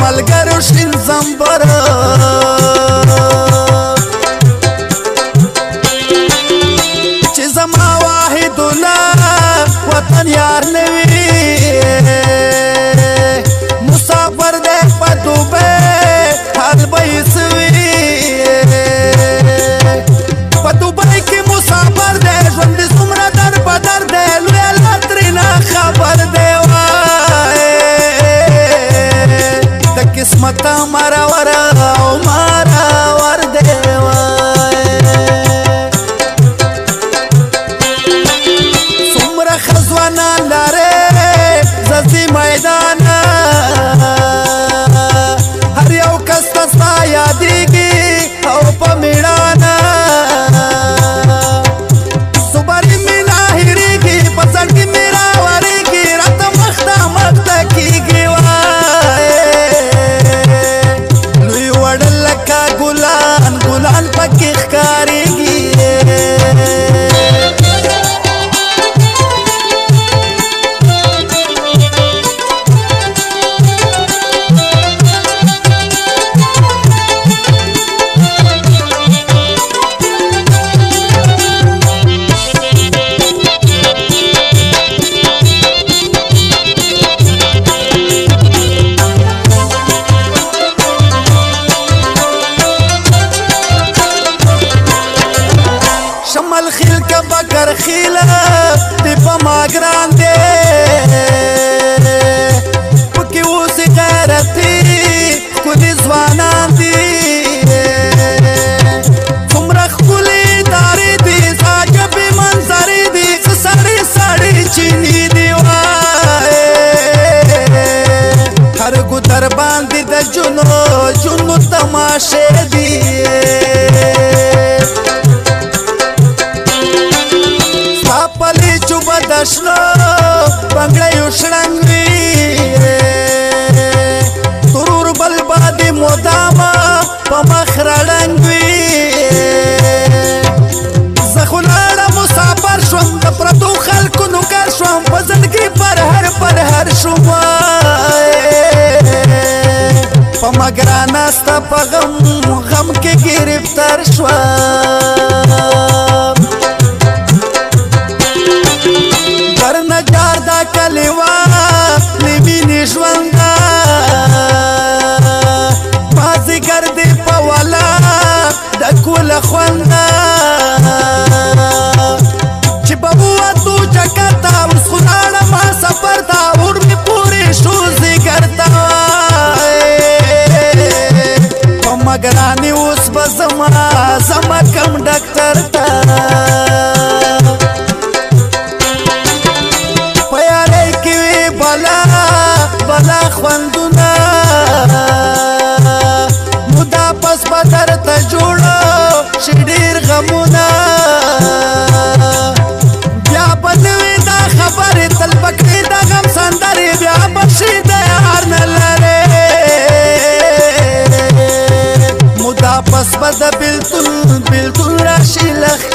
ملګرو شین زمبر چې زما واحدنا وطن یار نوي مسافر دې په دوبه حال به سوي په دوبه کې مسافر دې ژوند څومره در بدر دې لوی لاترینا خبر دې قسمت مارا ورا او مارا ور دیوا سمرا خزوانا لاره ززی میدان هر یو کس تستا یادیگی او پا میڑانا صبری مینا ہیریگی پسنگی میرا وریگی رات مختا مختا کیگی ګلان پکې ښکارېږي شمال خیل کا بکر خیل دی پا ما گران دے پکی اوسی غیرتی کلی زوانان دی تمرخ کلی داری دی ساجبی منظری دی ساری ساری چینی دی وائے ہر گو در باندی دا جنو تماشے دی دشنو بنگړیو شړنګوي ترور بل باندې مدامه په مخ راړنګوي زه خو لاړم مسافر شوم د پردو خلکو نوکر شوم په زندګي پر هر شوم په مګرانه ستا په غم کې ګرفتار شوم کلیوا لیمینی ژونده مازدیګر دې په والا د کوله خونده چې به ووتو چکر ته اوس خو لاړم سفر ته اور مې پورې شو ځیګر ته په مګرانې اوس به زما کم ډاکټر ته بلا خوندونا مودا پس بدر تا جوڑو شدیر غمونا بیا بدوی دا خبر تل بکری دا غم سندری بیا بشی دا یار نلره مودا پس بدا بلتون راشی لخ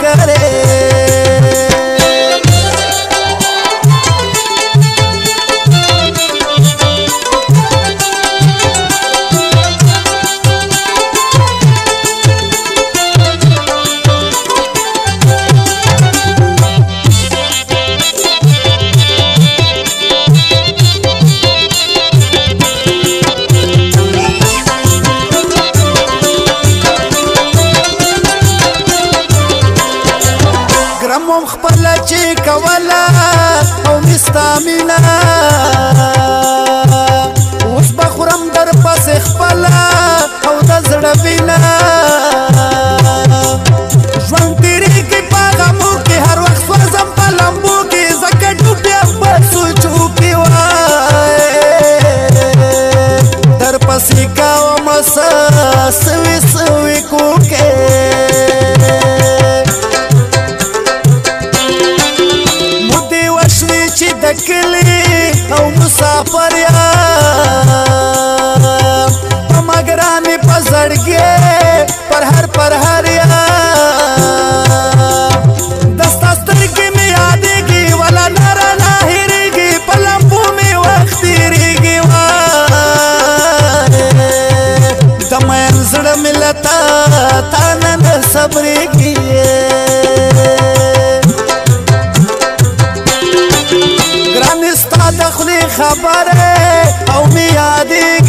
ستا مینا اوس بخورم در پس خپلا او د زړه وینا ژوند تیریږي په غمو کې هر وخت سوځم په لمبو کې ځکه ډوبیم په سوچو کې وای در پسې کوم سوي سوي کوکې مودې وشوې چې د کلي او مسافر یم په مګرانې په زړګي پر هر یم دستا سترګې مې یادېږي ولا نره نه هېرېږي په لمبو مې وخت تېرېږي وای د مین زړه مې له تا نه نه صبرېږي ګرانې ستا د خولې خبرې او مې یادېږي